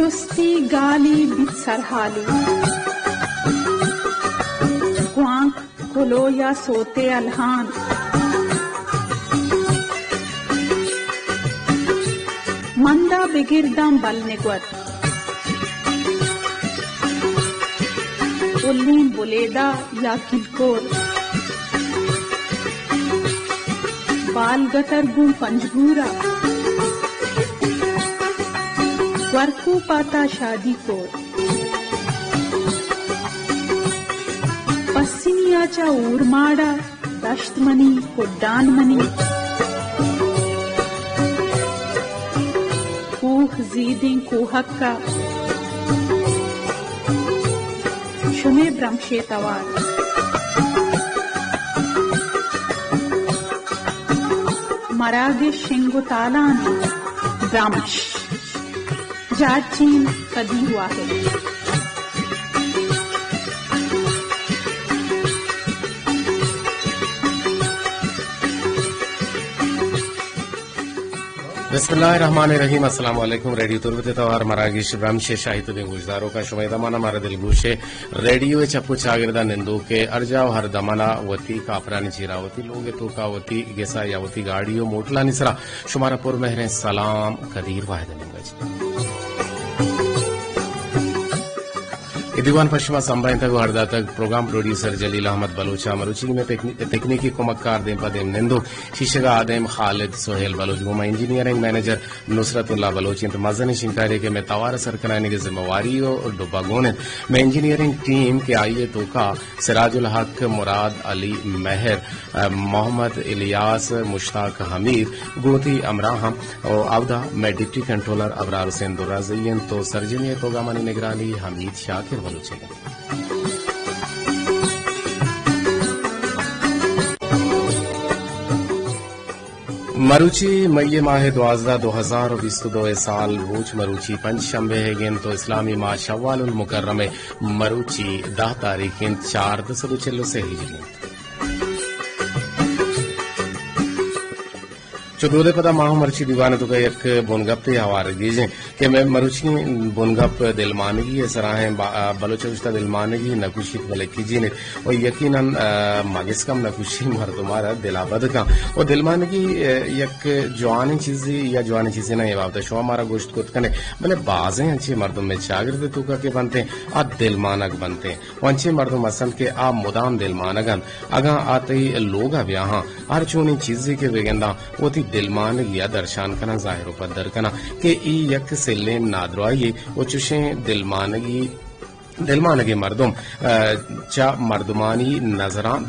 جستی گالی بیت سرحالی گوانک کلو یا سوتے الہان مندہ بگردام بلنگوت الین بلیدہ یا کلکور بال گتر گون پنجگورا ورکو پاتا شادی کور پسینیا چا اورماڑا دشت منی کڈان منی کوہ زیدیں کوہکا شمے برمشے توار مراگ شنگو تالان برمش جاچین قدی ہوا ہے بسم اللہ الرحمن الرحیم. السلام علیکم. ریڈیو تربت توار مراگیش برمش شاہد دیں گوشداروں کا شمیدہ مانا مارا دل گوشے ریڈیو چپو چاگردہ نندو کے ارجاو ہر دمانا وتی کاپرانی چیراوتی لوگ تو کاوتی گیسا یاوتی گاڑیو موٹلا نسرا شمارا پر مہریں سلام قدیر واحد نمگج دیوان پشما سمبائن تک وردہ تک پروگرام پروڈیوسر جلیل احمد بلوچا مروچی میں تکنیکی کمکار دیم پدیم نندو شیشگا آدم خالد سہیل بلوچ گوما انجینئرنگ مینیجر نصرت اللہ بلوچ انت مزنی شنکاری کے میں توار سرکنانے کے ذمہ واریو ڈبا گونت میں انجینئرنگ ٹیم کے آئیے تو کا سراج الحق مراد علی مہر محمد الیاس مشتاق حمید گوتی امراہم اور عودہ میں ڈپٹی کنٹرولر ابرار حسین درازین تو سرجنی توگا منی نگرانی حمید شاکر مروچی مئی ماہ 2022 سال روچ مروچی پنج شنبے ہے گین تو اسلامی ماہ شوال المکرم مروچی 10 تاریخ 4 سے ہجری چودہ پدا ماہ مرچی دیوانے تو ایک بونگپ تے ہوار گیجیں کہ میں مروچی بونگپ دلمانگی سراہیں بلوچستہ دلمانگی نکوشی بلکی جی نے اور یقیناً ماگس کم نکوشی مردمارا دلابد کا اور دلمانگی یک جوانی چیزی یا جوانی چیزی نہ یہ بابتا شو ہمارا گوشت کت کنے بلے بازیں انچے مردم میں چاگرد تو کا کے بنتے ہیں آ دلمانگ بنتے ہیں وانچے مردم اصل کے آ مدام دلمانگن اگاں آتے ہی لوگا بیاہاں ہر چونی چیزی کے بگندہ وہ تھی دلمانگ یا درشان کنا ظاہر و پدر کنا کہ ای یک سلیم نادروائی وہ چوشیں دلمانگی مردم چا مردمانی نظران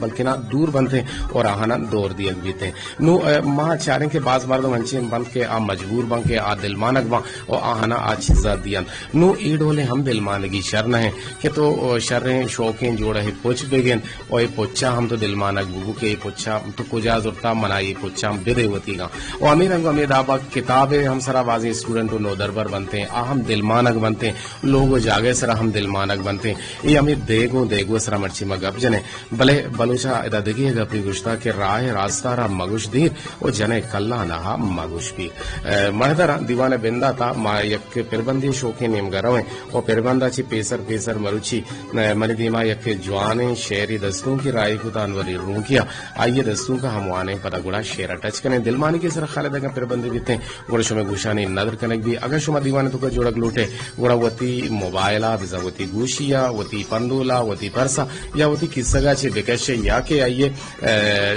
بلکہ دور بنتے اور آہانا دور دیگ بیتے نو ماں چاریں کے بعض مردم انچین بند کے آ مجبور بن کے آ دلمانگ بان اور آہانا آ چیزا دیان نو ایڈولے ہم دلمانگی شر نہ ہیں کہ تو شریں شوقیں جوڑا ہے پوچھ بگن اور یہ پوچھا ہم تو دلمانگ بگو کے یہ پوچھا تو کجا زرتا منائی پوچھا ہم بدے ہوتی گا اور امیر انگو امید آبا کتابیں ہم سرا بازی اسٹوڈنٹوں نو دربر بنتے ہیں آہم دلمانگ بنتے ہیں لوگوں جاگے سرا ہم دلمانگ بنتے ہیں یہ ہمیں دیگو سرا مرچی مگب جنے بلے بلوچا ادا دگی ہے گپی گشتا کہ راہ راستہ را مگوش دیر او جنے کلا نہا مگوش پیر مردرا دیوان بندہ تا ما یک پربندی شوقی نیم گرویں او پربندہ چی پیسر مروچی منی دیما یک جوانے شہری دستوں کی رائے کو تانوری رون کیا آئیے دستوں کا ہم وانے پتا گڑا شیرہ ٹچ کریں دلمانی کی سر خالد اگر پربندی دیتے ہیں گڑا شما گوشانی نظر کنک بھی اگر شما دیوانے تو کا جوڑک لوٹے گڑا وطی موبائلہ بزا وطی گوشیا وطی پندولا وطی پرسا یا وطی کسگا چی بکشے یا کہ آئیے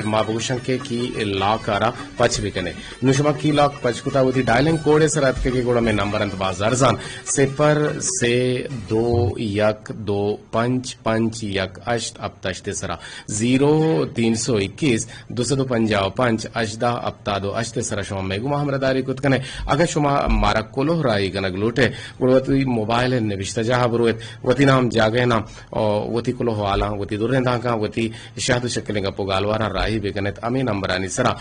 مابوشن کے کی لاک آرا پچ بکنے نشما کی لاک پچ کتا وطی ڈائلنگ کوڑے سر اتکے کی گوڑا میں نمبر انتباز ارزان 0 سے 2 1 2 5 5 1 8 اب تشتے سرا 0 321 255 8 ابتا 2 8 سرا شما میگو محمد داری کت کنے اگر شما مارا کلو رائی گنگ لوٹے گوڑا وطی موبائل نوشت اشتجاه بروت وتی نام جاگے نام وتی کلو حوالا وتی درندا کا وتی شہد شکلیں گا پوگالوارا راہی بکنت امی نمبرانی سرا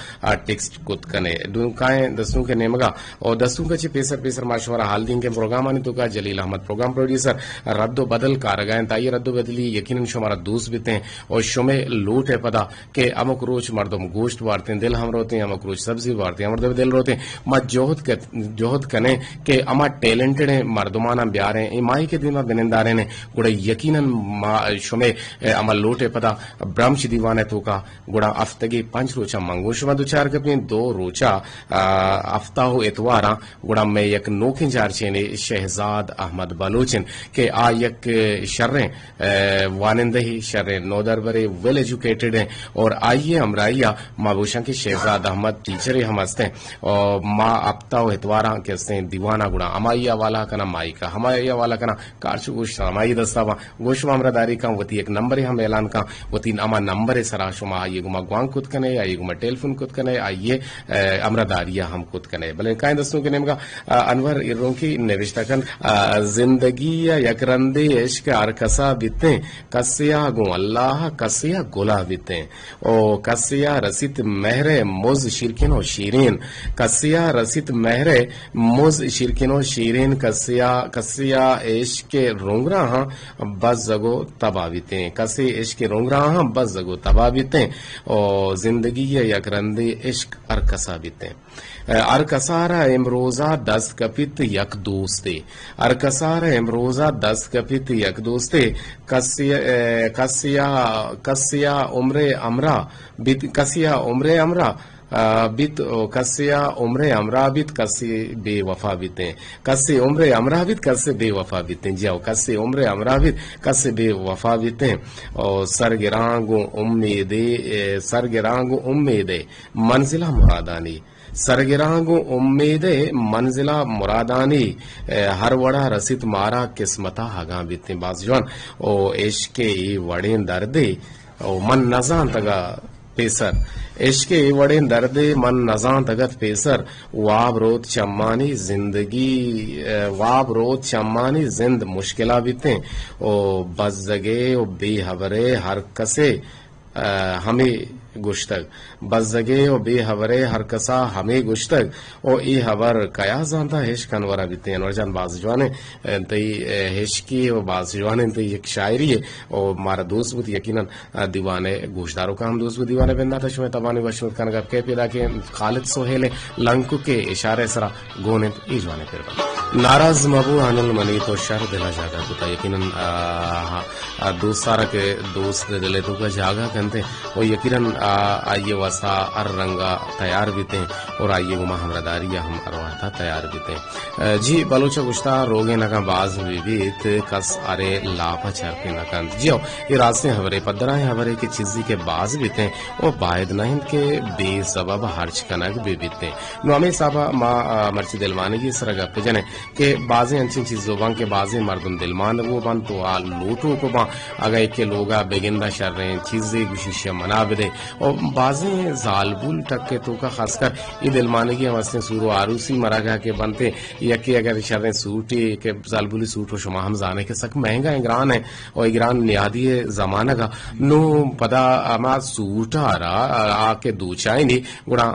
ٹیکسٹ کت کنے دون کائیں دستوں کے نیمگا اور دستوں کا چی پیسر ماشورہ حال دین کے پروگرام آنی تو کا جلیل احمد پروگرام پروڈیوسر رد و بدل کارگائیں تائی رد و بدلی یقیناً شمارا دوست بیتے ہیں اور شمع لوٹ ہے پدا کہ امک روچ مردم گوشت وارتے ہیں دل ہم روتے ہیں امک روچ سبزی وارتے ہیں مردم دل روتے ہیں ما جوہد کنے کہ اما ٹیلنٹڈ ہیں مردمانہ بیار ہیں ماہی کے دن بنندارے نے گوڑا یقیناً شمع اما لوٹ ہے پدا برامچ دیوانے تو کا گوڑا افتگی 5 روچا منگو شما دو چار کپنی 2 روچا افتہ ہو اتوارا گوڑا میں یک نوکن چارچینے شہزاد احمد بلوچن کہ آ یک شریں وانندہی شریں نودر برے ویل ایجوکیٹڈ ہیں اور آئیے امرائیہ مابوشن کے شہزاد احمد ٹیچر ہم ہستے ہیں اور ما افتہ ہو اتوارا کے ہستے دیوانا گوڑا امائیہ والا کنا مائی کا ہمائیہ والا کنا کارچو گوشت ہمائی دستاوا گوشت امرداری کا وتی ایک نمبر ہم اعلان کا وتی اما نمبر سرا شما آئیے گما گوانگ کت کنے آئیے گما ٹیلیفون کت کنے آئیے امرداریہ ہم کت کنے بلے کائیں دستوں کے نیم کا انور اروں کی نوشتہ کن زندگی یک رندے عشق ارکسا بیتیں کسیا گو اللہ کسیا گلا بیتیں او کسیا رسیت مہر موز شرکن و شیرین کسیا رسیت مہر موز شرکن و شیرین کسیا عشق رونگ رہا بس زگو تبا بیتیں کسی عشق رونگ رہا بس زگو تبا بیتیں او زندگی یک رندے عشق ارکسا بیتیں ارکسارا امروزہ دست کپت یک دوستے ارکسارا امروزہ دست کپت یک دوستے کسیا عمر امرا کسیا عمر امرا بیت کسیا عمر امرا بیت کسی بے وفا بیتیں کسی عمر امرا بیت کسی بے وفا بیتیں جاؤ کسی عمر امرا بیت کسی بے وفا بیتیں اور سرگرانگو امید منزلہ مرادانی سرگرانگو امید منزلہ مرادانی ہر وڑا رسیت مارا قسمتا ہگاں بیتیں باز جوان او عشق وڑین دردے او من نزان تگا پیسر عشق وڑین دردے من نزان تگت پیسر واب روت چمانی زندگی واب روت چمانی زند مشکلہ بیتیں او بزگے او بے حبرے ہر کسے ہمیں گشتگ بزگے و بے حورے ہر کسا ہمیں گشتگ او ای حور کیا زانتا ہیش کنورا بیتے انور جان باز جوانے تی ہیش کی و باز جوانے تی ایک شاعری ہے او مارا دوست بود یقیناً دیوانے گوشداروں کا ہم دوست بود دیوانے بندہ تا شمیں تبانی وشمت کنگا کے پیدا کے خالد سوہیلے لنکو کے اشارے سرا گونے ای جوانے پھر بند ناراض مبو عن المنی تو شر دلا جاگا کتا یقیناً دوست سارا کے دوست دلے تو کا جاگا کنتے وہ یقیناً آئیے وسا ار رنگا تیار بیتے ہیں اور آئیے گما ہمرداری ہم ارواحتا تیار بیتے ہیں جی بلوچا گشتا روگے نکا باز ہوئی بیت کس ارے لاپا چرکے نکن جی ہو یہ راستے حورے پدرائیں حورے کی چیزی کے باز بیتے ہیں وہ باید نہیں کہ بے سبب ہرچ کنک بے بیتے ہیں نوامی صاحبہ ما مرچی دلوانے کی سرگا پہ جنے کہ بازیں انچین چیزوں بان کے بازیں مردم دلمان وہ بان تو آل لوٹو کو بان اگر ایک کے لوگا بگندہ شر رہے ہیں چیزیں گوشیشہ منا بدے اور بازیں زالبول ٹک کے تو کا خاص کر یہ دلمانے کی ہم سورو آروسی مرا گا کے بنتے یکی اگر شریں سوٹی کہ زالبولی سوٹ و شما ہم زانے کے سک مہنگا اگران ہے اور اگران نیادی زمانہ کا نو پدا اما سوٹا آ کے دو چائیں نہیں گوڑا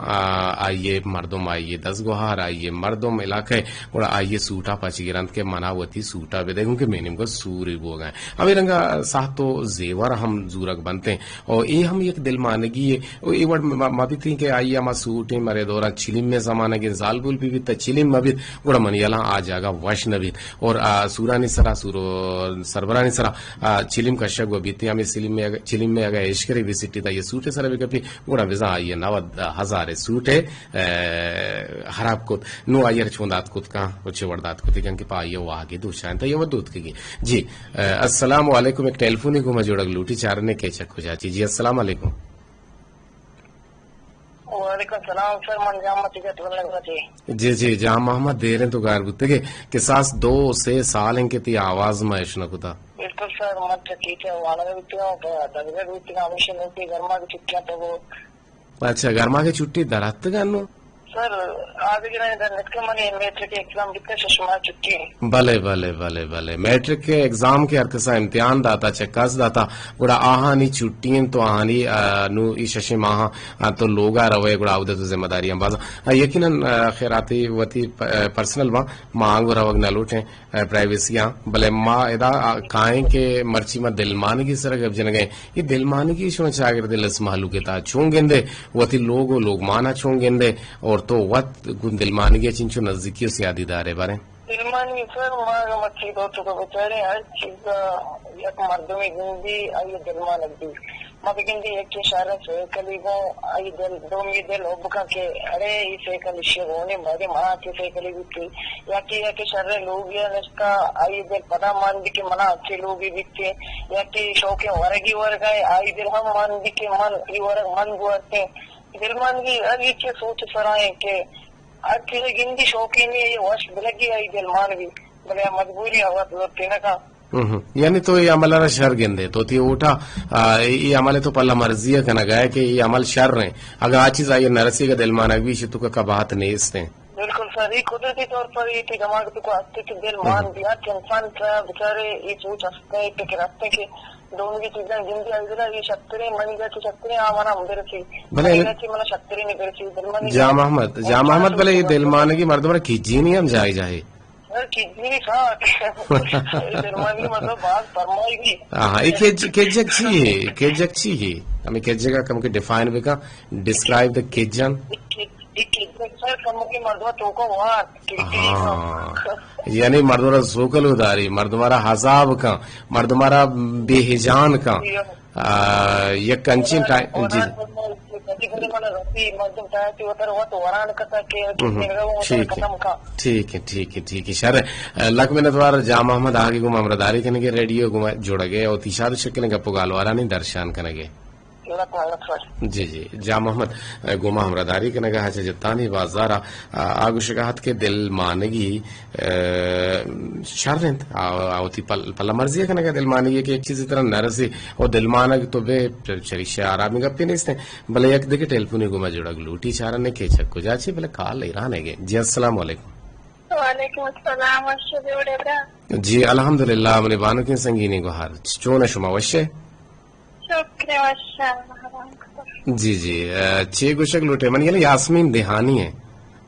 آئیے مردم آئیے 10 گوہار آئیے مردم علاقہ گوڑا آئیے سوٹا پچی گرانت کے مناوتی سوٹا بے دیکھوں کہ مینیم کو سوری بو گئے ہمیں رنگا ساتھ تو زیور ہم زورک بنتے ہیں اور یہ ہم ایک دل مانگی ہے یہ ورڈ مابی تھی کہ آئیے اما سوٹیں مرے دورا چلیم میں زمانہ کے زالبول بھی تا چلیم مابید گوڑا منیالا آ جاگا وش نبید اور سورانی سرا سورو سربرانی سرا چلیم کا شک و بیتی ہمیں چلیم میں اگر عشقری ویسیٹی تا یہ سوٹے سرا بھی کپی گوڑا وزا آئیے 90,000 سوٹے خراب کت نو آئیے رچوندات کت کا وچے وردات کتی کیونکہ پا آئیے وہ آگے دو شاین تا یہ ودود کی جی السلام علیکم ایک ٹیلیفونی کو مجھوڑک لوٹی چارنے کے چک ہو جاتی جی السلام علیکم وعلیکم السلام سر من جام محمد تھی جی جی جام محمد دے رہے تو غیر بتے کے کہ ساس 2 سے سال ہیں کہ تی آواز میں اشنا کتا بالکل سر مت ٹھیک ہے وانا میں بیتی ہوں دغه بیتی ہوں ہمیشہ ہوتی گرما کی چھٹیاں تو وہ اچھا گرما کی چھٹی درات گانو سر ಆಗಿನ ನೆಟ್ಕೆ ಮನೆ ಮೇಟ್ರಿಕ್ एग्जाम दिक्कत सुषमा चुकी भले भले भले भले मैट्रिक के एग्जाम के हरकसा इम्तिहान दाता चक्कास दाता गुड़ा आहानी छुट्टियां तो आहानी नु ई शशि माहा तो लोगा रवे गुड़ा उदे तो जिम्मेदारियां बाजा यकीनन खैराती वती पर्सनल वा मांग रवग न लूटे प्राइवेसियां भले मा एदा काए के मर्ची में दिलमानी की सरग जन गए ये दिलमानी की शो चागर दिल मालू के ता छोंगेंदे वती लोग माना छोंगेंदे और तो वत गुन दिलमानी के चिंचो नजदीकी से यादीदार है बारे दिलमानी सर मांग मच्छी दो तो बेचारे हर चीज एक मर्दों में जिंदगी आई दिलमान लगती मां बिगिंदी एक इशारा से कली वो आई दिल दो में दिल ओबका के अरे इसे कली शेर होने मारे मां के से कली भी या कि शर्रे लोग या नस्का आई दिल पता मान दी के मना अच्छे लोग भी बिकते या कि शौक वरगी वर्ग है आई दिल हम मान दी के मन ई वर्ग मन गुआते दिलमान की अगी के सोच सराए के अकेले गिंदी शौकीन है ये वश लगी आई दिलमान भी भले मजबूरी हवा तो तेना का यानी तो ये अमल शर गेंदे तो ती उठा ये अमल तो पल्ला मर्जिया कना गया कि ये अमल शर रहे अगर आ चीज आई नरसी का दिल माना भी शितु का बात नहीं इसने बिल्कुल सर ये कुदरती तौर पर ये दिमाग को अस्तित्व दिल मान दिया कि इंसान का बेचारे ये सोच हंसते के रास्ते के दोनों की चीजें जिंदगी आई ये शक्ति मनी जाती शक्ति आवाना मुदर थी भले मन शक्ति नहीं करती दिलमान जा मोहम्मद भले ये दिल माने की मर्द खींची नहीं हम जाए जाए सर कितनी था दिलमानी मतलब बात फरमाएगी हाँ ये केजक चाहिए हमें केजक का कम के डिफाइन बेका डिस्क्राइब द केजन सर कम के मर्दवा चौको वार यानी मर्दवारा सोकल उदारी मर्दवारा हसाब का मर्दवारा बेहिजान का ये कंचिन टाइम जी ठीक है सर लक में नतवार जा मोहम्मद आगे गुमा अमरदारी कनेगे रेडियो गुमा जोड़ गए और तीसाद शक्ल गप्पो गालवारा नहीं दर्शान कनेगे जी जी जा मोहम्मद गुमा हमरादारी कनेगा है जतानी बाजारा आगु शगाहत के दिल मानगी शर्रंत आवती पल्ला मर्जी कनेगा दिल मानगी कि एक चीज तरह नरसी और दिल मानग तो बे चरिशा आरामी गप्पी नहीं इसने भले एक देखे टेलीफोन गुमा जुड़ा लूटी चारा ने के छक्को जाची भले काल ईरान है जी अस्सलाम वालेकुम वालेकुम अस्सलाम वशे जी अल्हम्दुलिल्लाह मने बानो के संगीनी गुहार चोना शुमा वशे जी जी छह गुशक लुटे मन ये यास्मीन देहानी है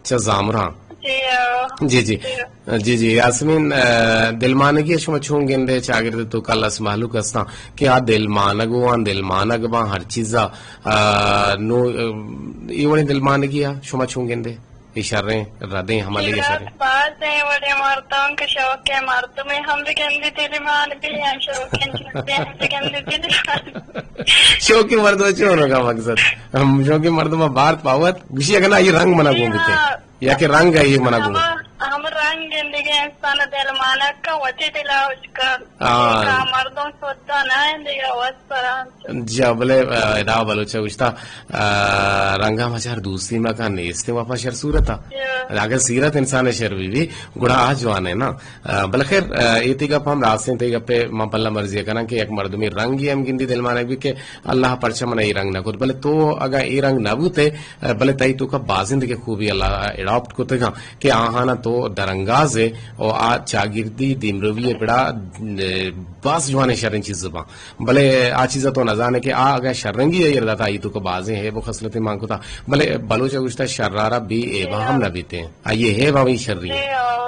जामरा जी जी जी जी यास्मीन दिलमानगी शुमा छूंगे चागिर तो कल असमालू कसता कि आ दिलमानग बा हर चीजा नो ये दिलमानगी शुमा छूंगे इशारे रदे हमारे इशारे बात है बड़े मर्दों के शौक के मर्दों में हम भी कहते दिलमान भी हैं शौक के शौकी मर्द होने का मकसद हम शौकी मर्द में बात पावत विषय का ना ये रंग मना घूमते या कि रंग है ये मना घूम हम रंग जिंदगी इंसान दिलमाना का वची दिला उसका मर्दों सोचता ना दिया वस पर जबले इदा बलोचा उस्ता रंगा मचार दूसरी में का नेस्ते वापस शर सूरत अगर सीरत इंसान शर भी गुड़ा आज जवान है ना बल खैर इति का हम रास्ते ते पे मपल्ला मर्जी करना कि एक मर्द में रंग ही हम गिंदी दिल माने भी के अल्लाह परचम नहीं रंग ना खुद भले तो अगर ये रंग ना बूते भले तई तो का बाजिंद के खूबी अल्लाह एडॉप्ट को तेगा कि आहाना तो दरंगाज है और आज चागिर्दी दिमरवी बड़ा बस जवाने शरण चीज बा भले आ चीज तो न जाने कि आ अगर शरंगी है ये था तो बाजे है वो खसलते मांगो था भले बलोचा गुस्ता शर्रारा भी एवा हम न बीते हैं ये है भाई शर्री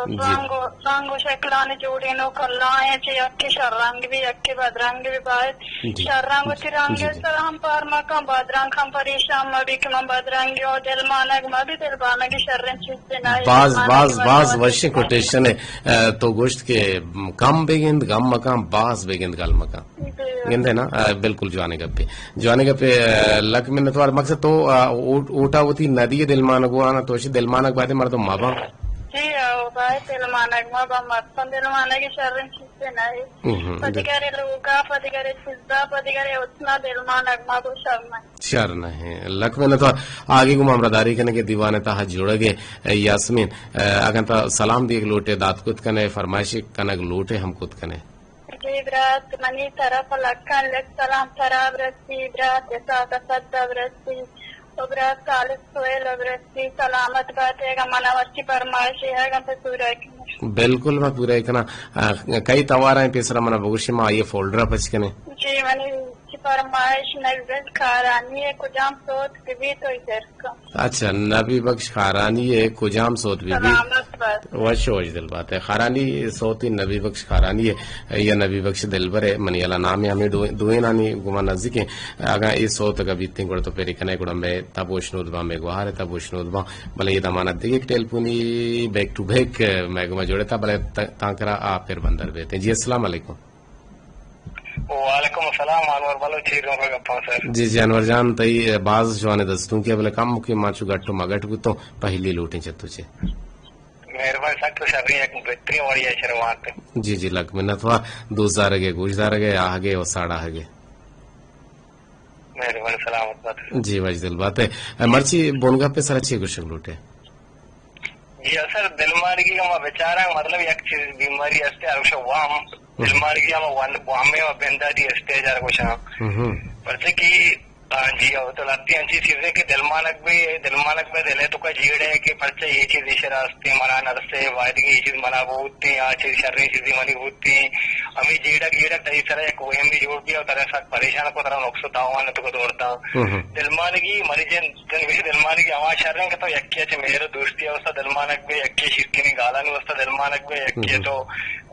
रंगो शक्लाने जोड़े नो कल्लाए चे अक्के शर्रंग भी अक्के बदरंग भी बात शर्रंग तिरंग सर हम पर मका बदरंग हम परेशान मबी के बदरंग और दिलमानग मबी दिलमानग शर्रन चीज ना बाज वश्य कोटेशन है तो गोश्त के कम बेगिंद गम मकाम बाज बेगिंद गल मकाम गिंदे ना बिल्कुल जवाने गप्पे लक में नतवार मकसद तो ऊटा होती नदी दिलमानग आना तो दिलमानग बातें मर तो माबा जी भाई दिलमानग माबा मत दिलमानग शर्रन चीज नहीं पतिकारे लोगा पतिकारे चिज्जा पतिकारे उतना दिलमानग माबो शर्म है लक में नतवार आगे को मामरादारी करने के दीवाने ता जुड़ गए यास्मीन अगर ता सलाम दिए लोटे दात कुत कने फरमाइशी कनक लोटे हम कुत कने برات مني طرف لكان لك سلام تراب رسي برات يساك صدب رسي obrat kalis soel obrati salamat baate ga manavasti parmashi hai ga pura बिल्कुल मैं पूरा इतना कई तवारा है पेसरा मना बगुशी में ये फोल्डर पचकने जी मने फरमाइश नबी खारानी है कुजाम सोत भी तो इधर का अच्छा नबी बख्श खारानी है कुजाम सोत भी सलामत बस वश दिल बात है खारानी सोती नबी बख्श खारानी है या नबी बख्श दिलबर है मनियाला नाम है हमें दुए नानी गुमा नजदीक है अगर इस सोत का बीतने गुड़ तो पेरी कने गुड़ में तबोशनोदबा में गुहार तबोशनोदबा भले ये दमाना दिखे टेलपुनी बैक टू बैक मैं गुमा जोड़े था भले तांकरा आप फिर बंदर बेते जी अस्सलाम वालेकुम वालेकुम अस्सलाम अनवर बालो चीरों का गप्पा सर जी जी अनवर जान तई बाज जवाने दस्तों के बोले काम मुख्य माचू गट्टो मगट को तो पहली लूटी चतु छे मेहरबानी सख्त शर्री एक बेहतरीन वाली है शर्मात जी जी लग में नथवा 2000 गे गुजदार गे आगे और साड़ा है मेहरबानी सलामत बात जी वजदिल बात है मर्ची बोनगा पे सर अच्छी गुशक लूटे जी सर दिलमार्गी का बेचारा मतलब एक चीज बीमारी असते आरुष वाम दिलमार्गी हम वामे और बेंदारी स्टेज आर कुछ पर से की जी तो लगती अच्छी चीजें कि दिलमानक में दिले तो का जीड़े कि परचे ये चीज इशे रास्ते मना नरसे वायद की ये चीज मना भूतती आ चीज शर्री चीजें मनी भूतती अमी जीड़क तई तरह एक वहम भी जोड़ दिया तरह साथ परेशान को तरह नुकसो तावान तो को दौड़ता दिलमानगी मरीजन जन विषय दिलमानगी आवाज शर्रें के तो यक्के चे मेरे दोस्ती अवस्था दिलमानक में यक्के शिरकी ने गाला नहीं अवस्था दिलमानक में यक्के तो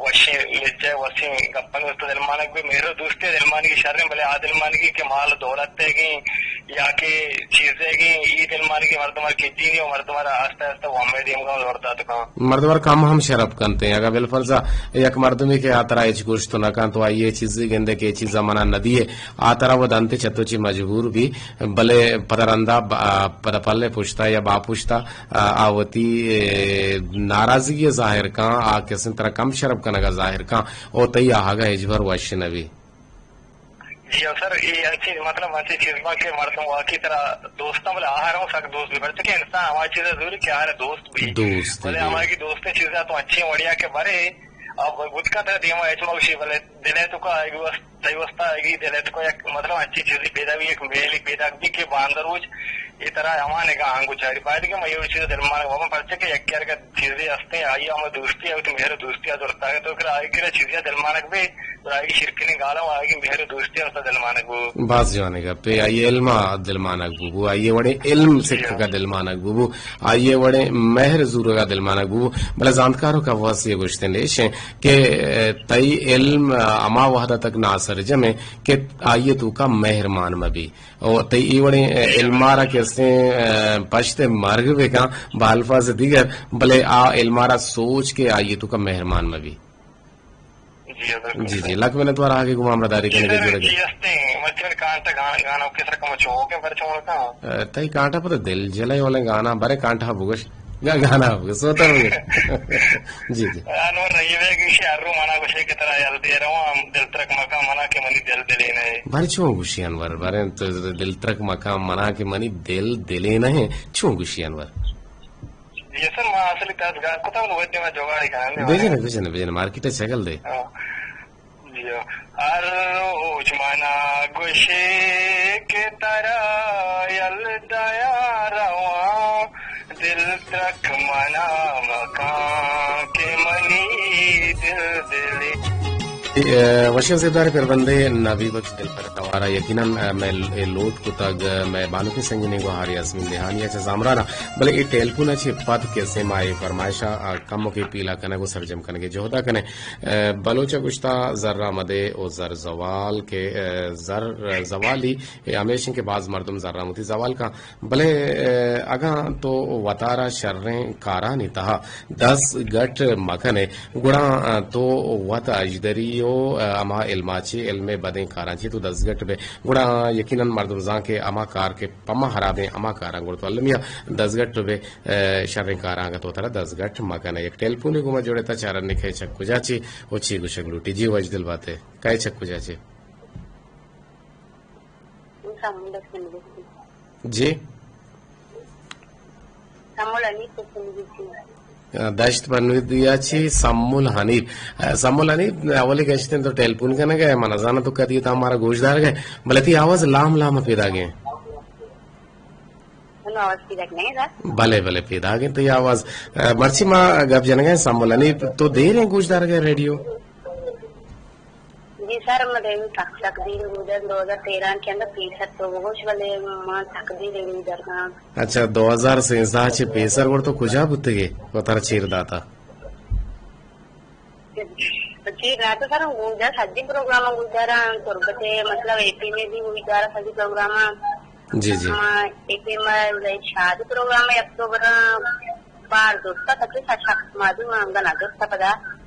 वशी लिज्जे वशी गप्पन अवस्था दिलमानक में मेरे दोस्ती दिलमानगी शर्रें भले आ दिलमानगी के माल दौलत है या के चीजें की ई दिलमानगी मर्दमर खेती नहीं मर्दमर आस्ते आस्ते वहमे दिमगा लौटता तो कहाँ मर्दमर काम हम शरब करते हैं अगर बिलफर्जा एक मर्दमी के आतरा एच गोश्त तो न कां तो आइए चीज गेंदे के चीज मना नदी है आतरा वो दंते चतुची मजबूर भी भले पदरंदा पदपल्ले पूछता या बा पूछता आवती नाराजगी जाहिर का आ किसी तरह कम शरब करने का जाहिर का और तई आगा एजभर वश नबी जी सर ये अच्छी मतलब अच्छी चीज के मर्दों की तरह दोस्तों बोले आहार हो सक दोस्त भी बढ़ते कि इंसान हमारी चीजें जरूर क्या है दोस्त भी बोले हमारी दोस्त चीजें तो अच्छी बढ़िया के बारे अब बुद्ध का तरह दिया एच मौशी बोले दिले तो का आएगी व्यवस्था आएगी दिले तो एक मतलब अच्छी चीज पैदा भी एक मेली पैदा भी के बांदर रोज ये तरह हमारे का आंगू चारी बाद के मयूर चीज दिलमान वो परचे के एक का चीजें हंसते आई हम दोस्ती है तो मेरे दोस्ती जोड़ता है तो फिर आई के चीजें दिलमानक भी आएगी शिरकी ने गाला आएगी मेरे दोस्ती होता दिलमानक वो बात जाने का पे आइए इल्मा दिलमानक बुबू आइए बड़े इल्म सिख का दिलमानक बुबू आइए बड़े मेहर जूर का दिलमानक बुबू भले जानकारों का वास ये गुश्ते लेश है कि तई इल्म अमा वहदा तक ना सरजमे कि आइए तू का मेहरमान मबी और तई बड़े इल्मारा कैसे पश्ते मार्ग वे का बालफाज दीगर भले आ इल्मारा सोच के आइए तू का मेहरमान मबी जी जी लक मैंने तुम्हारा आगे घुमामदारी करने के जुड़े तई कांटा पर दिल जलाई वाले गाना बड़े कांटा भुगश गाना होगा सोता होगा जी जी अनवर रहीवे की शहरों मना कुछ की तरह याद दे रहा हूँ दिल तक मकाम मना के मनी दिल दिले नहीं बारे छो खुशी अनवर बारे तो दिल तक मकाम मना के मनी दिल दिले नहीं छो खुशी अनवर ये सर मां असली ताज गार को तो वैद्य में जोगाड़ी खाने भेजने मार्केट चगल दे जियो हर रोज मना गुशे के तरह यल दया रवा दिल तक मना मकान के मनी दिल दिले वशिया से दार पर बंदे नबी बख्श दिल पर तवारा यकीनन मैं लोट को तक मैं बानुकी संगीने को हारी असमिन देहानिया च जामराना भले ए टेलफोन अच्छे पद कैसे माए फरमाइशा कम के पीला कने को सरजम कने के जोहदा कने बलोचा गुश्ता जर्रा मदे और जर जवाल के जर जवाली हमेशा के बाज मर्दम जर्रा मुती जवाल का भले अगा तो वतारा शर्रें कारा नितहा 10 गट मखने गुणा तो वत अजदरी अमा इल्माची इल्मे बदे काराची तो 10 गट बे गुड़ा यकीनन मर्दुजा के अमा कार के पमा हराबे अमा कारा गुड़ तो अलमिया 10 गट बे शर्रे कारा तो तरह 10 गट मकान एक टेलीफोन को जोड़े था चार निखे चक्कू जाची ओची गुशक लूटी जी वजदिल बाते काय चक्कू जाची जी दश्त बनविदियाची सम्मुल हनीफ अवली गश्ते तो टेलीफोन करने गए मना जाना तो कदी था हमारा गोशदार गए भले थी आवाज लाम लाम पैदा गए आवाज की लगने है भले भले पैदा आ गए तो ये आवाज मर्ची माँ गप जन गए सामोलानी तो दे रहे हैं गुजदार गए रेडियो जी सर मैं तकदीर उधर 2013 के अंदर 65 तो वो वाले तकदीर उधर का अच्छा 2016 पेसर तो कुछ बुत्तिगे तार चीरदाता जी रात सर उधर सज्जी प्रोग्राम उधर तुरबते मतलब एपी में भी उधर सज्जी प्रोग्राम जी जी एपी में शादी प्रोग्राम अक्टूबर 12 तक माधु अंगन आगस्ता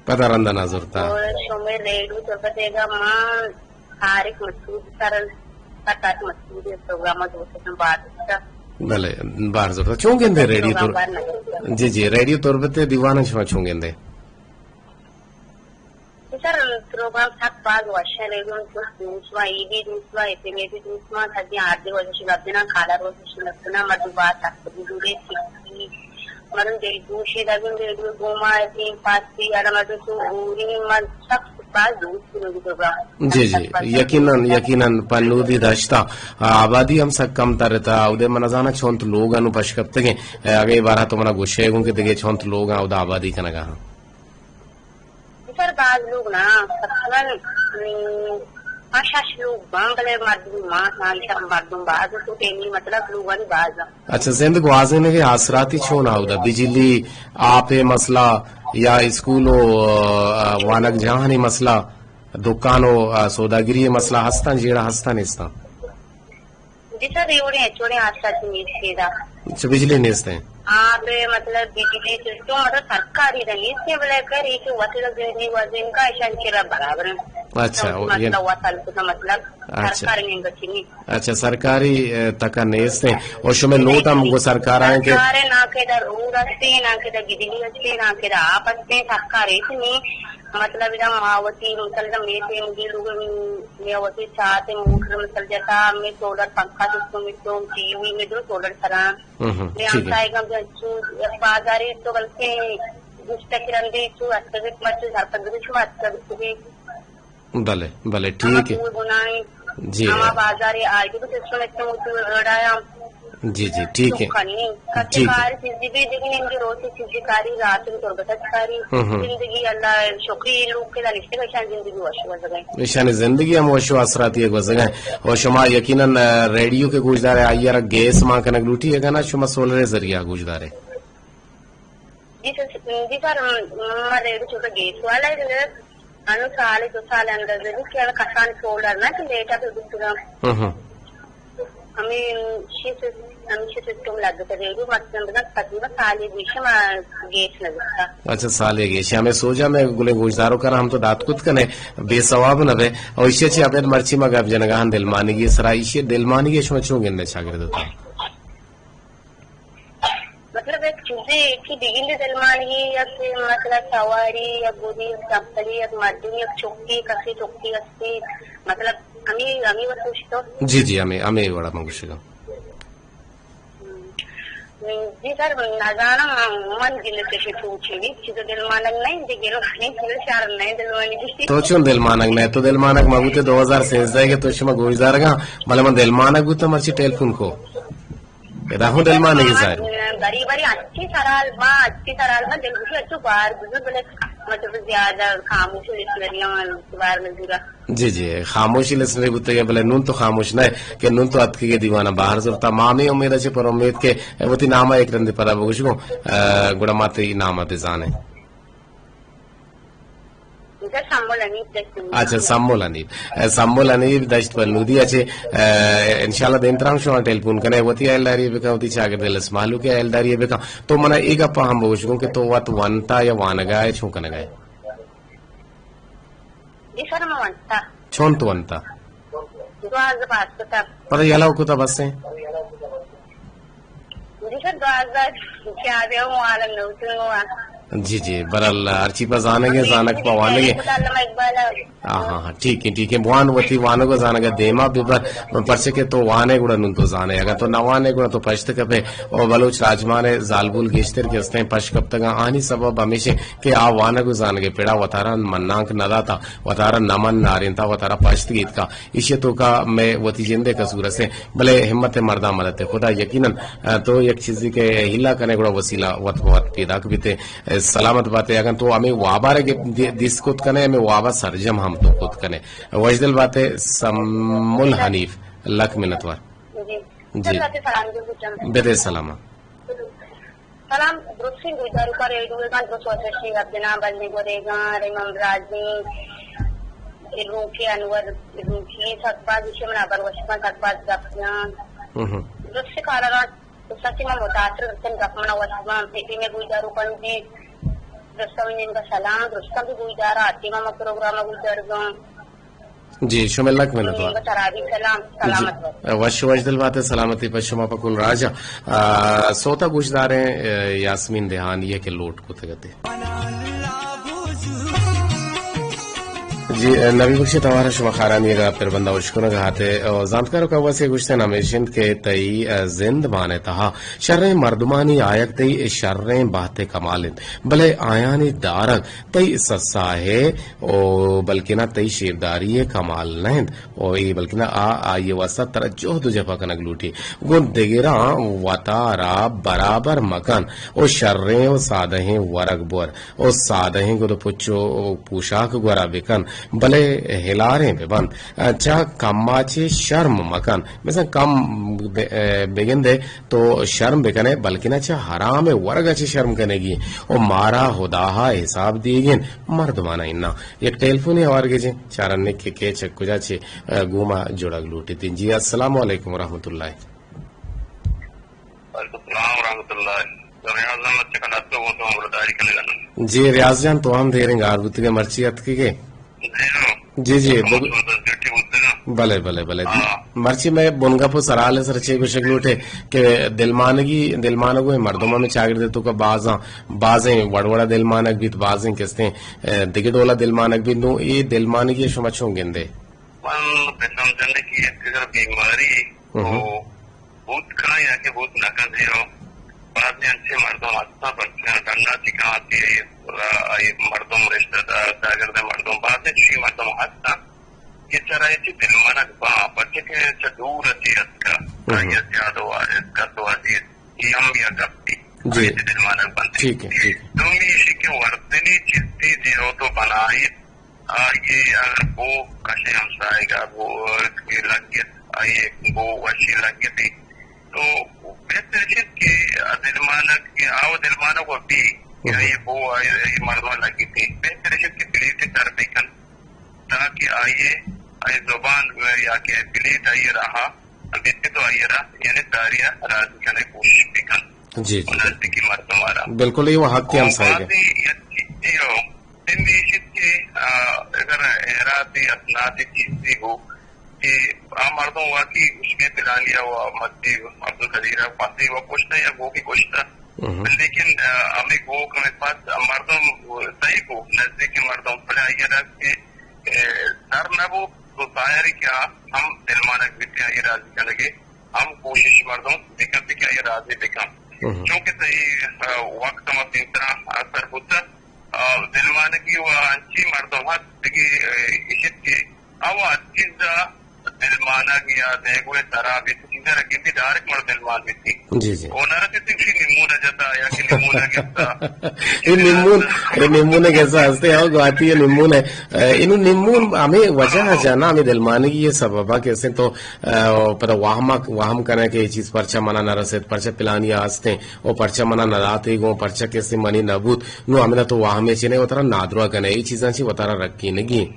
पता रंदन आजुरता शोमे रेडियो तुरबतेगा मां तारिक मसूद सर तारिक मसूद प्रोग्राम भले बार जुरता चोंगेंदे रेडियो तुर जी जी रेडियो तुरबते दीवाना छवा चोंगेंदे सर प्रोग्राम था पाच वर्ष रेडियो न्यूजवा ईडी न्यूजवा एपीमेटी न्यूजवा सध्या 8 दिवस शिवदिना खाला रोज शिवदिना मधुबा तकदीरे सिक्की मरन देशे दाबिन रेडियो गोमा तीन पास थी आरामदो तो पूरी मन सब पास दूर प्रोग्राम जी जी यकीनन पन्नूदी दश्ता आबादी हम सब कम तरता उदे मनजाना छोंत लोग अनु पशकप्ते आगे बारा तो मना गुशेगों के दिगे छोंत लोग उदा आबादी का नगा सर बाज लोग ना तकरीबन 5-6 लोग बांगले मर्दूम बाज तो तेनी मतलब लोगों बाज अच्छा जिंद गुआजे ने के आसराती छो ना उदा बिजली आपे मसला या स्कूलो वानक जहानी मसला दुकानो सौदागिरी मसला हस्ता जेड़ा हस्ता निस्ता जी सर ये आसराती नीसेदा अच्छा बिजली निस्ते आप मतलब बिजली सिस्टम मतलब सरकारी रही इसके लेकर एक वसील वजन का ऐसा बराबर अच्छा मतलब सरकारी नहीं बची अच्छा सरकारी तक नेस्ते और शुमे लोटा मुगो सरकार आए के ना के रोड अस्ते ना के बिजली अस्ते ना के आप अस्ते सरकारी नहीं मतलब इधर मावती मतलब मेरे मुझे लोग मेवती चाहते मोटर मसल जाता मैं सोलर पंखा जिसको मैं तो टीवी में जो सोलर करा बाजारी तो बल्कि दुष्टकिरंदी चू अस्तविक मत सरपंच अस्तविक भले भले ठीक है जी बाजारी आज भी सिस्टम इतना लड़ाया जी जी ठीक है ठीक है ईशान जिंदगी हम वशो असराती एक वजह और शुमा यकीनन रेडियो के गुजदार आइयारा गैस मां कनक लूटी है ना शुमा सोलर जरिया गुजदार है जी सर रेडियो छोटा गैस वाला है अनु साल 2 साल अंदर क्या कसान सोलर ना कि लेटा तो हमें सिस्टम लगता है रेडियो मतलब तकरीबन साले विषय गेट लगता अच्छा साले गेश हमें सोचा मैं गुले गुजदारों कर हम तो दात कुत कने बेसवाब न बे और इसे चे अबेद मर्ची मा गप जनगान दिलमानी की सरा इसे दिलमानी के शो चों गिनने शागिर्द होता मतलब एक चीजें की बिगिन दिलमानी या मतलब सवारी या गोदी चप्पली या मर्दी या चौकी कसी चौकी अस्ती मतलब हमें वो पूछतो जी जी हमें बड़ा मंगुशिगा जी सर नजारा मन गिले से पूछेगी चीज़ दिल मानक नहीं दिखेगा नहीं चले चार नहीं दिल मानक तो चुन दिल मानक नहीं तो दिल मानक मगुते 2016 जाएगा तो इसमें गुजदारगा मतलब मैं दिल मानक भी तो मर्ची टेलीफोन को राहु दिल मानक सारे बड़ी बड़ी अच्छी सराल में दिल की अच्छी बार बुजुर्ग मतलब ज्यादा खामोश बार में पूरा जी जी खामोशी लिसने बुते बोले नून तो खामोश न के नून तो अतकी के दीवाना बाहर जरता मामी उम्मीद है पर उम्मीद के वती नामा एक रंदे पर अब कुछ को गुड़ा माते नामा पे जाने अच्छा सम्मोल अनीब दश्त पर नूदी अच्छे इंशाल्लाह देंतरांग शो टेलीफोन कने वती एलदारी बेका वती चागे दिलस मालू के एलदारी बेका तो मना एक अपा हम बोशको के तो वत वंता या वानगाए छो कनगाए छोन तो वंता पर यला को तो बस से جی جی برال ارچی پا زانگے زانک پا وانگے ہاں ٹھیک ہے وان وتی وانو کو زانگا دیما بیبر پرچے کے تو وانے گڑا نون تو زانے اگر تو نوانے گڑا تو پشت کپے اور بلوچ راجمانے زالبول گیشتر کے استیں پش کب تک آنی سبب ہمیشہ کہ آ وانا کو زانگے پیڑا وطارا منناک ندا تا وطارا نمن نارین تا وطارا پشت گیت کا ایشے تو کا میں وتی جندے کا صورت سے بلے ہمت مردہ مدد خدا یقیناً تو یک چیزی کے ہلا کرنے گڑا وسیلہ وط وط پیدا کبیتے سلامت باتیں اگر تو ہمیں وابا رہے دیس کت کنے ہمیں وابا سرجم ہم تو کت کنے وجدل باتیں سمول حنیف لک منتوار جی بدے سلامہ سلام درستی گزارو کا ریڈو گان درست واسطی عبدنا بلنی گورے گان ریمم راجی روکی انور روکی سکباز شمنا بروشمان سکباز گفنان درستی کارارات درستی میں متاثر رسن گفمنا واسمان پیٹی میں گزارو کنجی درستان جن کا سلام درستان بھی گزارا آتی میں پروگرام گزار گان جی شما لک منتوار وش وجدل بات سلامتی پر شما پکل راجا سوتا گوش داریں یاسمین دہان یہ کہ لوٹ کو تگتے جی نبی بخشی توارا شما خارانی گا پر بندہ وشکرہ گاتے زانتکارو کا واسے گوشتے نمیشند کے تئی زند بانے تہا شریں مردمانی آیک تئی شریں بہتے کمالند بلے آیانی دارک تئی سساہے بلکہ تئی شیرداری کمال نہند بلکہ آئیے واسطہ ترجوہ دو جپا کنگ لوٹی گن دگیران وطارا برابر مکان او شریں و سادہیں ورگ بور او سادہیں کو دو پچو پوشاک گورا بکن بلے ہلاریں بے بند چاہ کماچے شرم مکان مثلا کم بگن دے تو شرم بکنے بلکہ نہ چاہ حرام ورگا چے شرم کنے گی او مارا خداہا حساب دیے گین مردمانا اننا یک ٹیلفونی آوار گے چارن نکے کے چک کجا چے گوما جوڑا گلوٹی تین جی السلام علیکم ورحمت اللہ جی ریاض جان تو ہم دے رہیں گا آربوتی کے مرچیت کی گے جی جی بلے بلے بلے مرچی میں بنگا پو سرال سر چے کو شکل اٹھے کہ دلمانگو مردمہ میں چاگر دیتو کا بازیں وڑوڑا دلمانگ بھی بازیں کستے دگی ڈولا دلمانگ بھی نو یہ دلمانگی شما چھوں گندے سمجھنے کی اگر بیماری بہت کھا یا کہ بہت نقد ہے بعد میں اچھے مردم اچھا بچے ہیں ڈنڈا چکا آتی ہے مردم رشتہ دار داگر مردم بعد میں چی مردم ہستا یہ چرا ہے دلمانک با بچے کے دور اچھی اس کا یہ زیادہ اس کا تو عزیز یم یا گپتی دلمانک بنتے تو میں اسی کے وردنی چیزی دیو تو بنائی یہ اگر وہ کشے ہمسائے گا وہ لگت آئیے وہ وشی لگتی تو بہتر چیز کہ دلمانک آو دلمانک کو بھی یہ وہ مردوں لگی تھی بہتر چیز کہ بلیٹ کر دیکھن تاکہ آئیے زبان یا کہ بلیٹ آئیے رہا بیتے تو آئیے رہا یعنی تاریہ راضی کرنے کوشش دیکھن جی نزدیکی مردوں مارا بالکل یہ وہ حق کی ہمسائے گا اگر احراتی اپناتی چیزی ہو کہ مردوں واقعی اس میں پلا لیا ہوا مدی عبد القدیر پاسی وہ کچھ تھا یا وہ بھی کچھ تھا لیکن ہمیں وہ ہمارے پاس مردوں صحیح کو نزدیکی مردوں پڑے آئیے رکھ کے سر نہ وہ تو ظاہر کیا ہم دلمانک بیتے آئیے راضی کر لگے ہم کوشش مردوں دکھا بھی کیا یہ راضی دکھا چونکہ صحیح وقت ہم اپنی طرح اثر ہوتا دلمانگی و انچی مردم ہاتھ دیکھی عشت کے او چیز دلمانگ یا دیکھوے ترا بھی چیزیں رکھی تھی ڈائریکٹ مرد دلمان بھی تھی اونارا تھی تھی نمونہ جاتا یا کہ نمونہ گفتا نمونہ کیسا ہستے ہیں گواتی ہے نمونہ انہوں نمون ہمیں وجہ جانا ہمیں دلمانگی یہ سببہ کیسے تو پتہ واہم کرنے کہ یہ چیز پرچہ منع نہ رسید پرچہ پلانی آستے ہیں وہ پرچہ منع نہ راتے گو پرچہ کیسے منی نبود نو ہمیں تو واہمیں چینے وہ طرح نادروا کرنے یہ چیزاں چی وہ طرح رکھی نگی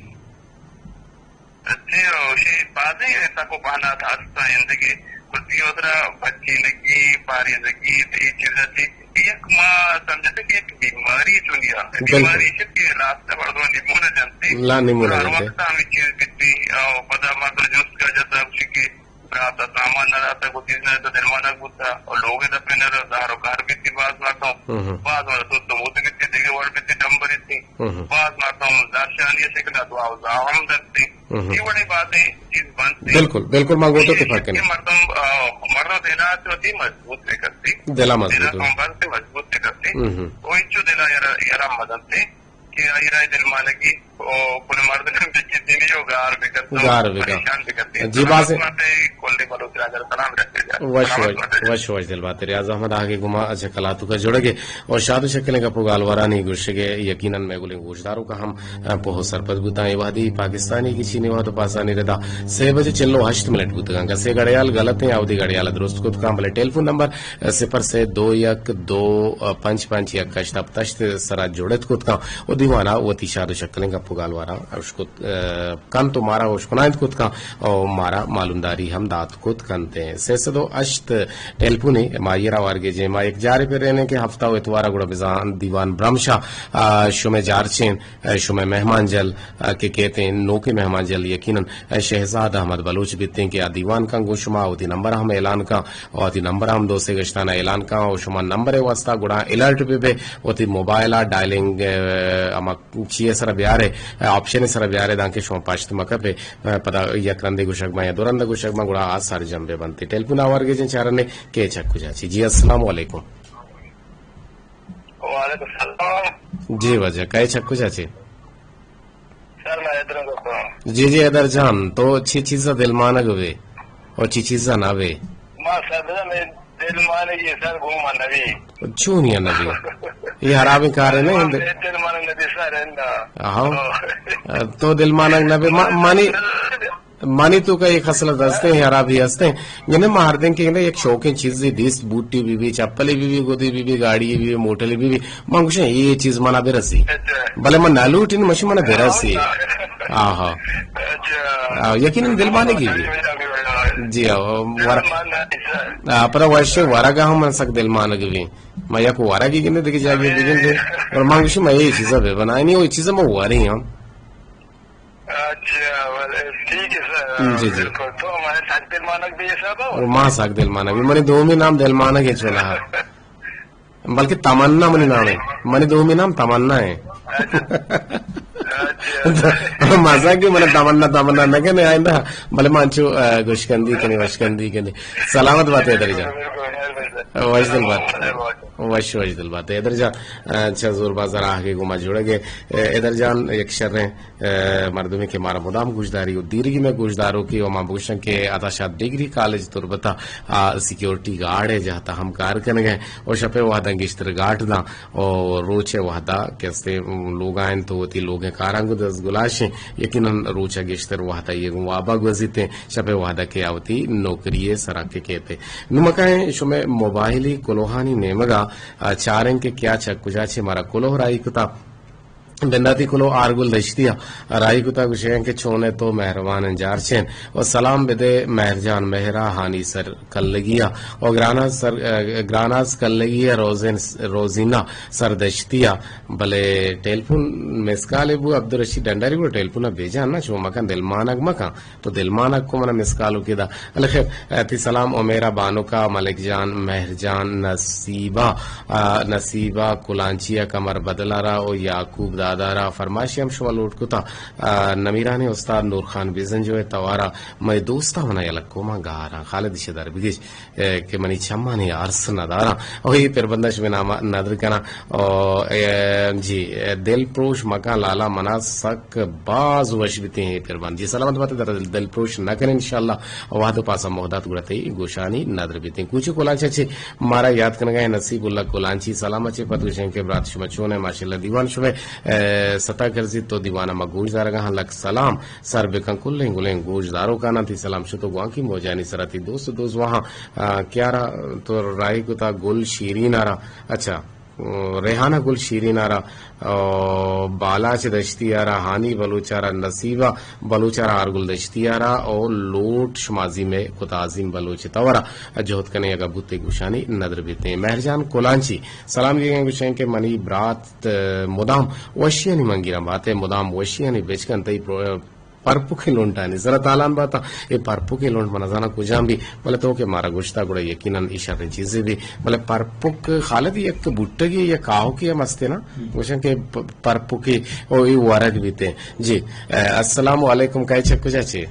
جی اوشی بازیں ایسا کو بہانا تھا زندگی کسی ادھر بچی لگی پاری لگی یہ چیزیں تھی ایک ماں سمجھتے کہ ایک بیماری چنیا بیماری شد کے راستہ بردو نمونہ جانتے لا نمونہ جانتے ہر وقت ہمیں چیز کتنی پدا مادر جوست کا جاتا اسی کے براتا سامان نہ رہتا کو چیز نہ رہتا دلمانہ ہوتا اور لوگ اپنے نہ رہتا ہر کار کتنی باز مارتا ہوں باز مارتا تو وہ تو کتنی دیکھا داشانی سے کلا دعا ہم دستے یہ بڑی باتیں چیز بنتی بالکل بالکل مانگو تو اتفاق نہیں مردم دینا ہوتی مضبوط سے کرتی دلا مضبوط سے مضبوط سے کرتی وہی جو دلا یار مدد تھے کہ آئرہ دل مالکی پورے مرد دینی جو گار بھی کرتے جی بات وش وش دل بات ریاض احمد آگے گما اچھا کلاتو کا جڑ گے اور شادو شکلیں کا پوگال ورانی گوشت گے یقیناً میں گولیں گوشداروں کا ہم پوہو سرپت بتائیں وادی پاکستانی کی چینی وہاں تو پاسانی ردا 6 بجے چلو 8 منٹ بتگاں کا سے گڑیال غلط ہیں آودی گڑیال درست کو کام بلے ٹیلیفون نمبر 0 سے 21255 سرا جوڑت کو کام او دیوانا وہ تی شادو شکلیں کا پوگال ورا اس کو کن تو مارا اس کو نائند کو کام او مارا معلومداری ہم دات کو کنتے ہیں 628 ٹیلیفونی مایرا وارگے جے ما ایک جارے پہ رہنے کے ہفتہ و اتوارا گڑا بزان دیوان برامشا شمع جارچین شمع مہمان جل کے کہتے ہیں نو کے مہمان جل یقیناً شہزاد احمد بلوچ بیتے ہیں کہ دیوان کا گو شما ہوتی نمبر ہم اعلان کا اور نمبر ہم دو سے گشتانہ اعلان کا اور شما نمبر واسطہ گڑا الرٹ پہ بے ہوتی موبائلہ ڈائلنگ اما چیئے سر بیارے آپشن سر بیارے دانکے شما پاشت مکہ پہ پتا یک رندے گوشگما یا دو رندے گوشگما گڑا آسار جنبے بنتے ٹیلیفون آوارگے جن چارنے کے چکو جاچی جی السلام علیکم وعلیکم السلام جی وجہ کئی چکو چاچی سر میں ادھر کو جی جی ادھر جان تو اچھی چیزا دل مانگ ہوئے اور اچھی چیزا نہ ہوئے ماں سر میں دل مانے یہ سر گھوما نبی چون یا نبی یہ حرابی کار ہے نا دل مانے نبی سر ہاں تو دل مانگ نبی مانی تو کا ایک خصلت ہستے ہیں حرابی ہستے ہیں یعنی مہاردن کے ایک شوقین چیزیں دیس بوٹی بی بی چپلی بی بی گودی بی بی گاڑی بی بی موٹلی بی بی مانگوشن یہ چیز منا برسی بلے من نالو اٹھین مشی منا برسی آہا یقیناً دل مانے کی بھی جی پر ویسے وارگا ہم من سک دل مانگ بھی میں یک وارگی کی نہیں دیکھ جاگی دیکھیں دے اور مانگوشن میں یہ چیزیں بے بنائی نہیں وہ چیزیں میں واری ہوں ٹھیک ہے سر جی جی تو ہمارے ساک دل مانک بھی یہ سب ماں ساک دل مانک بھی منی دومی نام دل مانک ہے چولا ہے بلکہ تمنا منی نام ہے منی دومی نام تمنا ہے مزا کی من تمنا نہ کہنے آئندہ بلے مانچو گوشکندی کنی وشکندی کنی سلامت بات ہے ادھر جان وش دل بات وش دل بات ہے ادھر جان اچھا زور بازار آگے گما جوڑے گے ادھر جان یک شر مردمی کے مارا مدام گوشداری و دیرگی میں گوشداروں کی وما بوشن کے آتاشات ڈگری کالج تربتا سیکیورٹی گارڈ ہے جہاں ہم کار کرنے گئے اور شپے وحدہ گشتر گاٹ دا اور روچے وحدہ کیسے لوگ آئیں تو ہوتی لوگ ہیں کارانگو دس گلاشیں یقیناً روچہ گشتر وحدہ یہ وابا گوزیتے شپے وحدہ کے آوتی نوکریے سراکے کہتے نمکائیں شمیں موبائلی کلوہانی نیمگا چاریں کے کیا چک کجا چھے مارا کلوہ رائی کتا بنداتی کلو آرگل دشتیا رائی کتا گشیں کے چھونے تو مہروان انجار چھین اور سلام بدے مہرجان مہرہ ہانی سر کل لگیا اور گراناز کل لگیا روزینہ سر دشتیا بلے ٹیلفون مسکال ابو عبدالرشید ڈنڈاری کو ٹیلفون بھیجا نا چھو مکان دل مانک مکان تو دل مانک کو منا مسکالو کی دا خیر تی سلام او میرا بانو کا ملک جان مہرجان نصیبہ کلانچیا کمر بدلارا او یعقوب دادارا فرمائشی ہم شما لوٹ کتا نمیرانی استاد نور خان بیزن جو ہے توارا میں دوستا ہونا یا لکو ماں گارا خالد شدار بگیش کہ منی چمانی عرص ندارا وہی پر بندش میں نام ندر کنا جی دل پروش مکان لالا منا سک باز وش بیتے ہیں پر بند جی سلامت بات در دل پروش نہ کریں انشاءاللہ وہاں تو پاسا محدات گڑتے گوشانی ندر بیتے ہیں کچھ کولانچ اچھے مارا یاد کرنے گئے نصیب اللہ کولانچی سلام اچھے پتوشن کے برات شما چونے ماشاءاللہ دیوان شما ستا کرزی تو دیوانا ما گوش دارگا ہاں لک سلام سر بکن کلیں گلیں گوش دارو کانا تھی سلام شتو گوان کی موجانی سراتی دوست وہاں کیا را تو رائی کو تا گل شیرین آرا اچھا ریحانہ گل شیرین آرا بالا چ دشتی آرا ہانی بلوچارا نصیبہ بلوچارا آرگل دشتی آرا اور لوٹ شمازی میں کتا عظیم بلوچ تورا جہد کنے اگا بوتے گوشانی ندر بیتے ہیں مہرجان کولانچی سلام یہ گوشیں کہ منی برات مدام وشیانی منگیرم بات ہے مدام وشیانی بیچکن تی పరుపు కిలోంటాని జర తాలాన్ బాత ఏ పరుపు కిలోంట్ మన జానా కుజాం भी बोले तो के मारा गुश्ता गुड़ा यकीनन इशारे चीजें भी बोले परपुक हालत एक बुट्टगी या काहो की मस्ते ना क्वेश्चन के परपुकी ओ ये वारग बीते जी अस्सलाम वालेकुम काय चक्कू चाची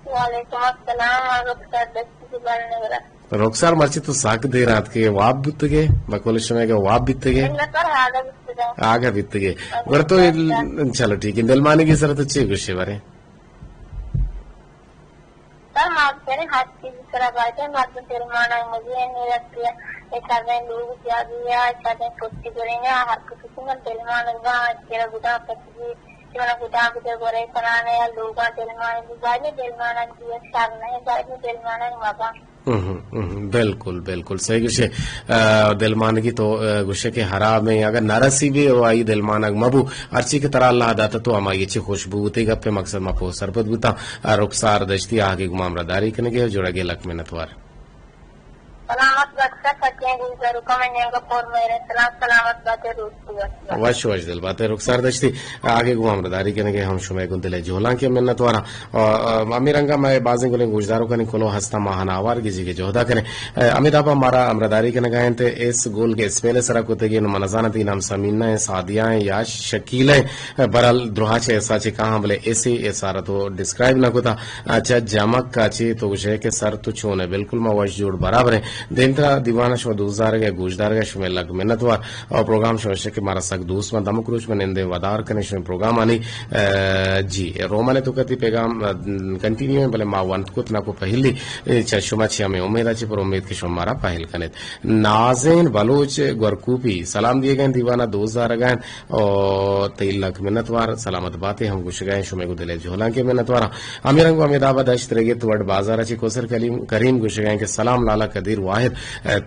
वालेकुम अस्सलाम रुखसार दस्ती से बारने वाला रुखसार मर्ची तो साक दे रात के वाप बितगे बकोल समय के वाप बितगे आगे बितगे वर तो चलो ठीक है दिल माने की जरूरत अच्छी गुस्से बारे सर आप तेरे हाथ की तरह बात है बात तो तेरे माना मुझे नहीं लगती है एक आदमी लोग क्या दिया एक आदमी कुछ करेंगे हर किसी में दिल मानेगा तेरा गुदा पति तेरा गुदा भी तेरे बोले बनाने या लोग दिल माने बाद में दिल माना दिया सार नहीं बाद में दिल माना बाबा बिल्कुल बिल्कुल सही गुस्से दिलमानगी तो गुस्से के हरा में अगर नरसी भी हो आई दिलमानग मबू अर्ची की तरह अल्लाह दाता तो हमारी अच्छी खुशबू होती गप्पे मकसद मपो सरपत बुता रुखसार दश्ती आगे गुमामरादारी करने के जुड़ा गे लक में नतवार सलामत बख्शा सके गुजारू का मैंने का पोर मेरे सलामत बातें रूठ वश वश दिल बातें रुखसार दश्ती आगे गुमामरादारी करने के हम शुमे गुंदले झोला के मिन्नत वारा और अमीरंगा मैं बाजें गुले गुजदारों का निकोलो हस्ता महाना आवार की जी के जोहदा करें अमित आपा हमारा अमरादारी करने गए थे इस गोल के स्पेले सरा को तेगी मनजाना थी नाम समीना है सादिया है या शकील है बरल द्रोहाचे ऐसा चे कहाँ बोले ऐसे सारा तो डिस्क्राइब ना को था अच्छा जमक का चे तो उसे के सर तो छोने बिल्कुल मैं वश जोड़ बराबर है देंतरा दीवाना शो दूसदार गए गुजदार गए शुमे लग मिन्नतवार और प्रोग्राम शो से के मारा सक दूस में दमक रूच में निंदे वदार करने शुमे प्रोग्राम आनी जी रोमा ने तो कहती पैगाम कंटिन्यू है भले माँ वंत कुत ना को पहली चशुमा छिया में उम्मीद अच्छी पर उम्मीद के शुम मारा पहल कनेत नाज़ेन बलोच गरकूपी सलाम दिए गए दीवाना दूसदार गए और तेल लग मिन्नतवार सलामत बातें हम गुश गए शुमे को दिले झोला के मिन्नतवारा अमीरंग अमीदाबाद अश्त रगे तो बाजार अच्छी कोसर करीम गुश गए के सलाम लाला कदीर वाहिद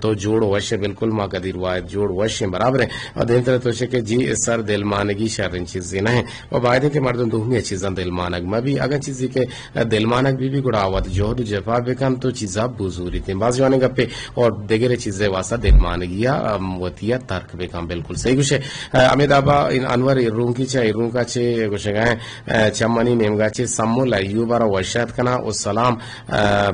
तो जोड़ वश्य बिल्कुल माँ कदीर वाहिद जोड़ वश्य बराबर है और दिन तरह तो के जी सर दिल मानगी शर्रिन चीजें नहीं और वायदे के मर्दों दूसरी चीजें दिल मानग मैं भी अगर चीज के दिल मानग भी गुड़ावत जोहद जफा बेकम तो चीजा बुजूरी थी बाज जाने गप्पे और देगरे चीजें वासा दिल मानगिया वतिया तर्क बेकम बिल्कुल सही कुछ है अमिताबा इन अनवर रूम की चे रूम का चे कुछ गए चमनी नेमगा चे सम्मुल अयूबारा वशात कना उस सलाम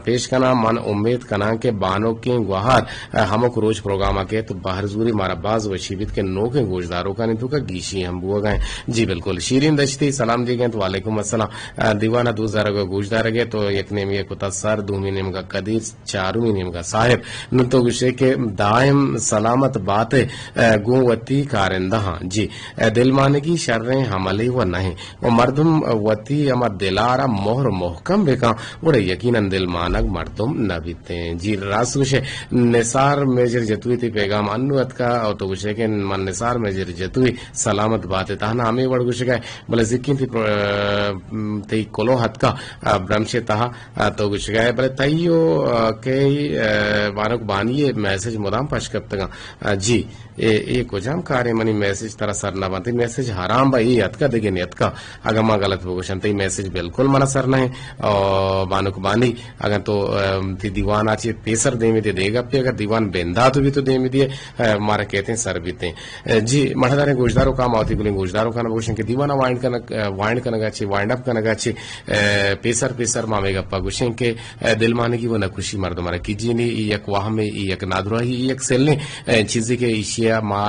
पेश कना मन उम्मीद कना के बानो के गुहार हमक रोज प्रोग्राम के तो बाहर जूरी मारा बाज व शिबित के नो के गोशदारों का नहीं तो का गीशी हम बुआ गए जी बिल्कुल शीरीन दश्ती सलाम दिए गए तो वालेकुम अस्सलाम दीवाना दूसरा को गोशदार गए तो एक नेम ये कुता सर दूमी नेम का कदीर चारूमी नेम का साहिब न तो गुस्से के दायम सलामत बात गुवती कारिंदा जी दिल माने की शर्रें हमले व नहीं वो मर्दम वती अमर दिलारा मोहर मोहकम बेका उड़े यकीनन दिल मानक मर्दम न बीते जी रासु निसार मेजर जतुई थी पैगाम अनुवत का और तो गुस्से के मन निसार मेजर जतुई सलामत बात है ताना हमें बड़ गुस्से गए बोले जिक्की थी कोलो हत का ब्रह्मशे तहा तो गुस्से गए बोले तैयो के बानक बानिए मैसेज मुदाम पश कब तक जी ये कुजाम कार्य मनी मैसेज तरह सर ना बनती मैसेज हराम भाई ये अतका देगे नहीं अतका अगर माँ गलत हो गई मैसेज बिल्कुल मना सर नहीं और बानुक बानी अगर तो दीवान आचे पेसर दे में देगा पे अगर दीवान बेंदा तो भी तो दे में दिए मारे कहते हैं सर बीते जी मठादारे गोजदारों काम आती बोले गोजदारों का नोशन के दीवाना वाइंड करना गाचे वाइंड अप करना गाचे पेसर पेसर मामे गप्पा गुशें के दिल माने की वो नकुशी मर्द मारा कीजिए नहीं एक वाह में एक नादुरा ही एक सेल ने चीजें के इशिया माँ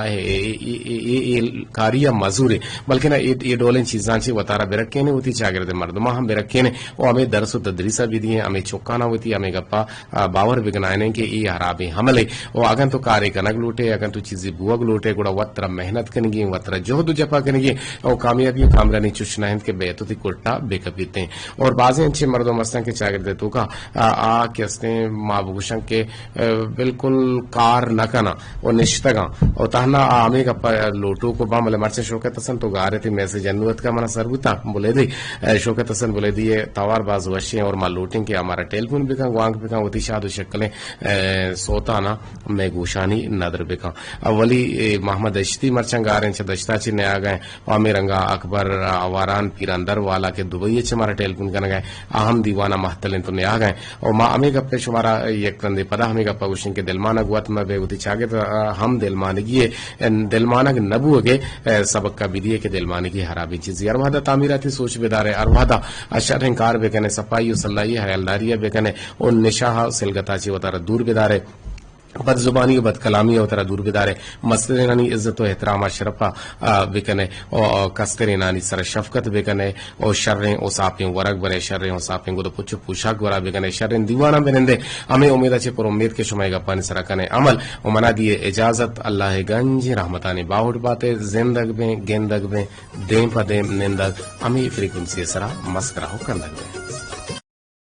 कारिया मजूर बल्कि ना ये डोलें चीज़ां ची वतारा बेरक्के ने होती चागरदे मर्दमा हम बेरक्के ने वो हमें दरस तदरीसा भी दिए हमें चौकाना होती हमें गप्पा बावर बिगनाने के ये हराबे हमले वो अगन तो कार्य कनक लूटे अगन तो चीजें बुअग लूटे गुड़ा वत्र मेहनत करेंगे वत्र जोहद जपा करेंगे और कामयाबी कामरानी चुशना के बेतुती कुर्ता बेकपीते और बाजें अच्छे मर्दों मस्तां के चागरदे तो का आ के माँ भूषण के बिल्कुल कार न कना और निश्तगा और तहना आमे का लोटो को बा मले मरचे शोकत हसन तो गा रहे थे मैसेज अनुवत का मना सरबुता बोले दी शोकत हसन बोले दिए तवार बाज वशे और मां लोटिंग के हमारा टेलीफोन भी का वांग भी का होती शादो शक्लें सोता ना میں گوشانی ندر بکا ولی محمد اشتی مرچنگ آ رہے ہیں دشتا چی نے آ گئے عامر رنگا اکبر واران پیراندر والا کے دبئی چ ہمارا ٹیلیفون کرنے گئے اہم دیوانہ محتلن تو نے آ گئے اور ماں ہمیں گپے شمارا یک تندے پدا ہمیں گپا گوشن کے دلمانہ گوت میں بے ہوتی چاگے تو ہم دلمانگی دلمانہ کے نبو کے سبق کا بدیے کے دلمانگی حرابی چیزی اروادا تعمیراتی سوچ بیدارے اروادا اشر انکار بے کنے صفائی و صلاحی حیالداری بے کنے اور نشاہ سلگتا چی وطارہ دور بیدارے بد زبانی و بد کلامی و ترا دور بدارے مسئلے نانی عزت و احترام شرفا بکنے اور کستر نانی سر شفقت بکنے اور شریں او ساپیں ورق برے شریں او ساپیں گو پچ پوشاک ورا بکنے شریں دیوانہ بنندے ہمیں امید ہے پر امید کے شمائے گا پانی سرا کنے عمل و منا دیے اجازت اللہ گنج رحمتانی باہٹ باتیں زندگ میں گیندگ میں دیں پا دیں نندگ ہمیں فریکونسی سرا مست رہو کندگ میں